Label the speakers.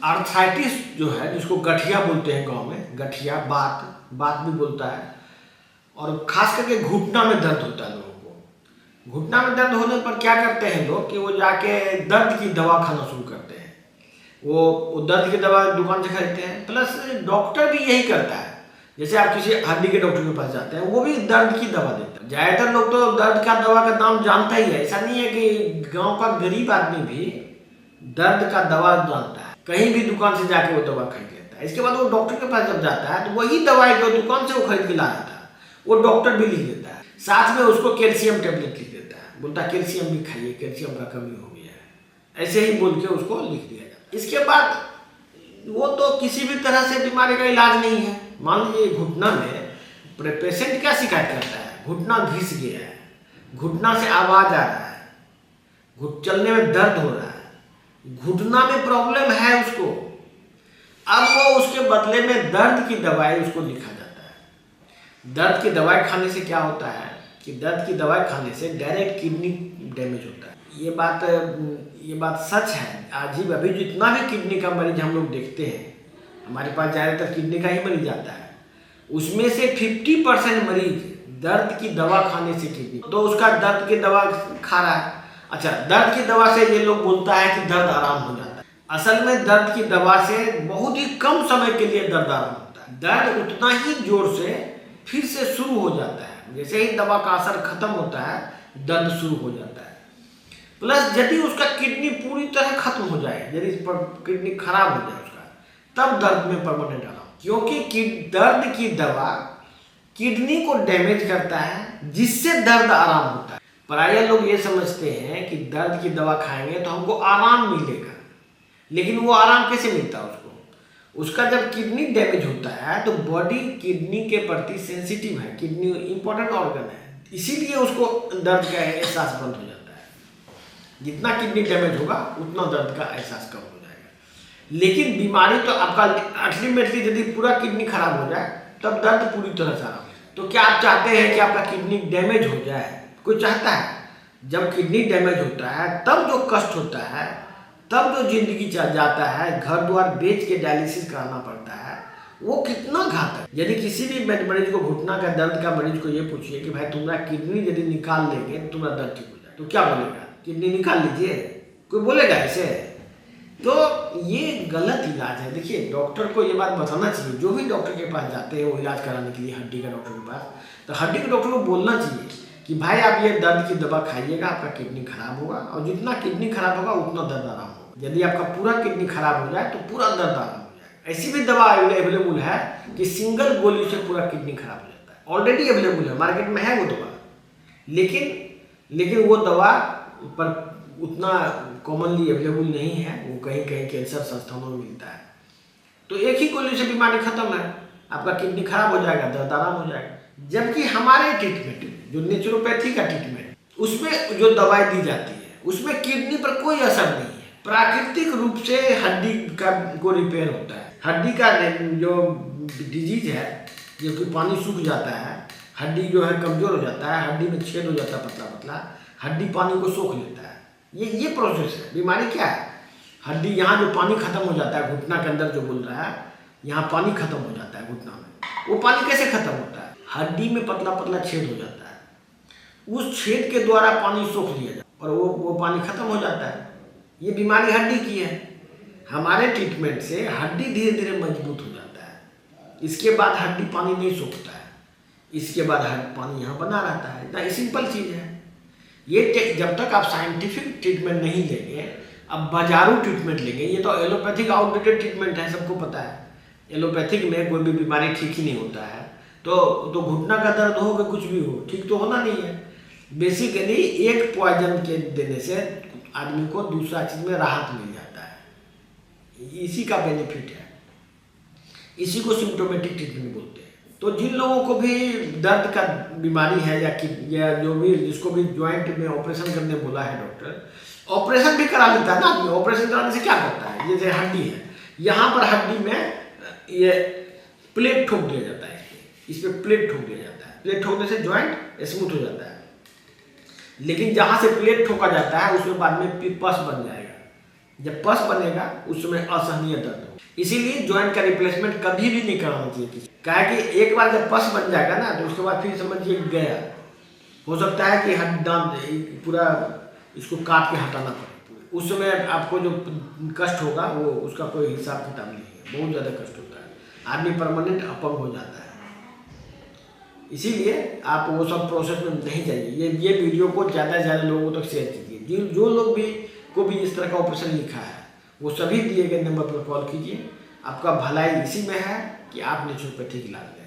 Speaker 1: Arthritis जो है, जिसको गठिया बोलते हैं गांव में, गठिया, बात भी बोलता है, और खास करके घुटना में दर्द होता है लोगों को। घुटना में दर्द होने पर क्या करते हैं लोग कि वो जाके दर्द की दवा खाना शुरू करते हैं। वो दर्द की दवा दुकान से खरीदते हैं, प्लस डॉक्टर भी यही करता है। जैसे आप किसी हड्डी के डॉक्टर के पास जाते हैं, वो भी दर्द की दवा देता है। ज़्यादातर लोग तो दर्द का दवा का नाम जानता ही है। ऐसा नहीं है कि गाँव का गरीब आदमी भी दर्द का दवा जानता है, कहीं भी दुकान से जाके वो दवा खरीद लेता है। इसके बाद वो डॉक्टर के पास जब जाता है तो वही दवाई जो दुकान से वो खरीद के लाया था वो डॉक्टर भी लिख देता है, साथ में उसको कैल्शियम टेबलेट लिख देता है, बोलता है कैल्शियम भी खाइए, कैल्शियम का कमी हो गया है, ऐसे ही बोल के उसको लिख दिया जाता है। इसके बाद वो तो किसी भी तरह से बीमारी का इलाज नहीं है। मान लीजिए घुटना में पेशेंट क्या शिकायत करता है, घुटना घिस गया है, घुटना से आवाज आ रहा है, चलने में दर्द हो रहा है, घुटना में प्रॉब्लम है उसको। अब वो उसके बदले में दर्द की दवाई उसको लिखा जाता है। दर्द की दवाई खाने से क्या होता है कि दर्द की दवाई खाने से डायरेक्ट किडनी डैमेज होता है। ये बात सच है। अभी जितना भी किडनी का मरीज हम लोग देखते हैं, हमारे पास ज़्यादातर किडनी का ही मरीज आता है, उसमें से 50% मरीज दर्द की दवा खाने से किडनी, तो उसका दर्द की दवा खा रहा है। अच्छा, दर्द की दवा से ये लोग बोलता है कि दर्द आराम हो जाता है। असल में दर्द की दवा से बहुत ही कम समय के लिए दर्द आराम होता है। दर्द उतना ही जोर से फिर से शुरू हो जाता है। जैसे ही दवा का असर खत्म होता है, दर्द शुरू हो जाता है। प्लस यदि उसका किडनी पूरी तरह खत्म हो जाए, यदि किडनी खराब हो जाए उसका, तब दर्द में परमानेंट आराम। क्योंकि दर्द की दवा किडनी को डैमेज करता है, जिससे दर्द आराम होता है। प्रायः लोग ये समझते हैं कि दर्द की दवा खाएंगे तो हमको आराम मिलेगा, लेकिन वो आराम कैसे मिलता है उसका जब किडनी डैमेज होता है तो बॉडी किडनी के प्रति सेंसिटिव है। किडनी इंपॉर्टेंट ऑर्गन है, इसीलिए उसको दर्द का एहसास बंद हो जाता है। जितना किडनी डैमेज होगा उतना दर्द का एहसास कम हो जाएगा। लेकिन बीमारी तो आपका अल्टीमेटली यदि पूरा किडनी खराब हो जाए तब दर्द पूरी तरह से आराम। तो क्या आप चाहते हैं कि आपका किडनी डैमेज हो जाए? कोई चाहता है? जब किडनी डैमेज होता है तब जो कष्ट होता है, तब जो जिंदगी जाता है, घर द्वार बेच के डायलिसिस कराना पड़ता है, वो कितना घातक। यदि किसी भी मरीज को, घुटना का दर्द का मरीज को ये पूछिए कि भाई तुम्हारा किडनी यदि निकाल लेंगे तो तुम्हारा दर्द ठीक हो जाए, तो क्या बोलेगा? किडनी निकाल लीजिए, कोई बोलेगा ऐसे? तो ये गलत इलाज है। देखिए, डॉक्टर को ये बात बताना चाहिए, जो भी डॉक्टर के पास जाते हैं वो इलाज कराने के लिए, हड्डी का डॉक्टर के पास, तो हड्डी के डॉक्टर को बोलना चाहिए कि भाई आप ये दर्द की दवा खाइएगा, आपका किडनी खराब होगा, और जितना किडनी खराब होगा उतना दर्द आराम होगा। यदि आपका पूरा किडनी खराब हो जाए तो पूरा दर्द आराम हो जाए। ऐसी भी दवा अवेलेबल है कि सिंगल गोली से पूरा किडनी खराब हो जाता है। ऑलरेडी अवेलेबल है, मार्केट में है वो दवा, लेकिन वो दवा पर उतना कॉमनली अवेलेबल नहीं है। वो कहीं कहीं कैंसर संस्थानों में मिलता है। तो एक ही गोली से बीमारी खत्म है, आपका किडनी खराब हो जाएगा, दर्द आराम हो जाएगा। जबकि हमारे ट्रीटमेंट जो नेचुरोपैथी का ट्रीटमेंट, उसमें जो दवाई दी जाती है उसमें किडनी पर कोई असर नहीं है। प्राकृतिक रूप से हड्डी का को रिपेयर होता है। हड्डी का जो डिजीज है, जो कि पानी सूख जाता है, हड्डी जो है कमजोर हो जाता है, हड्डी में छेद हो जाता है पतला पतला, हड्डी पानी को सोख लेता है। ये प्रोसेस है। बीमारी क्या है? हड्डी, यहाँ जो पानी खत्म हो जाता है, घुटना के अंदर जो बोल रहा है, यहाँ पानी खत्म हो जाता है घुटना में। वो पानी कैसे खत्म होता है? हड्डी में पतला पतला छेद हो जाता है, उस छेद के द्वारा पानी सोख लिया जाता है और वो पानी खत्म हो जाता है। ये बीमारी हड्डी की है। हमारे ट्रीटमेंट से हड्डी धीरे धीरे मजबूत हो जाता है। इसके बाद हड्डी पानी नहीं सोखता है, इसके बाद पानी यहाँ बना रहता है। इतना सिंपल चीज़ है ये। जब तक आप साइंटिफिक ट्रीटमेंट नहीं लेंगे, अब बाजारू ट्रीटमेंट लेंगे, ये तो एलोपैथिक आउटडेटेड ट्रीटमेंट है, सबको पता है। एलोपैथिक में कोई भी बीमारी ठीक ही नहीं होता है। तो घुटना का दर्द हो कि कुछ भी हो, ठीक तो होना नहीं है। बेसिकली एक पॉइजन के देने से आदमी को दूसरा चीज में राहत मिल जाता है, इसी का बेनिफिट है। इसी को सिम्टोमेटिक ट्रीटमेंट बोलते हैं। तो जिन लोगों को भी दर्द का बीमारी है या जो भी, जिसको भी ज्वाइंट में ऑपरेशन करने बोला है डॉक्टर, ऑपरेशन भी करा लेता है ना आदमी। ऑपरेशन कराने से क्या करता है? जैसे हड्डी है, यहाँ पर हड्डी में ये प्लेट ठोक दिया जाता है, इस पर प्लेट ठोक दिया जाता है। प्लेट ठोकने से ज्वाइंट स्मूथ हो जाता है। लेकिन जहाँ से प्लेट ठोका जाता है उसमें बाद में पस बन जाएगा, जब पस बनेगा उस समय असहनीय दर्द हो। इसीलिए जॉइंट का रिप्लेसमेंट कभी भी नहीं कराना चाहिए किसी। क्या है कि एक बार जब पस बन जाएगा ना तो उसके बाद फिर समझिए गया, हो सकता है कि पूरा इसको काट के हटाना पड़े। उस समय आपको जो कष्ट होगा वो उसका कोई हिसाब किताब नहीं है, बहुत ज़्यादा कष्ट होता है, आदमी परमानेंट अपंग हो जाता है। इसीलिए आप वो सब प्रोसेस में नहीं जाइए। ये वीडियो को ज़्यादा से ज़्यादा लोगों तक शेयर कीजिए। जो लोग भी को भी इस तरह का ऑपरेशन लिखा है वो सभी दिए गए नंबर पर कॉल कीजिए। आपका भलाई इसी में है कि आप नेचुरोपैथिक इलाज लें।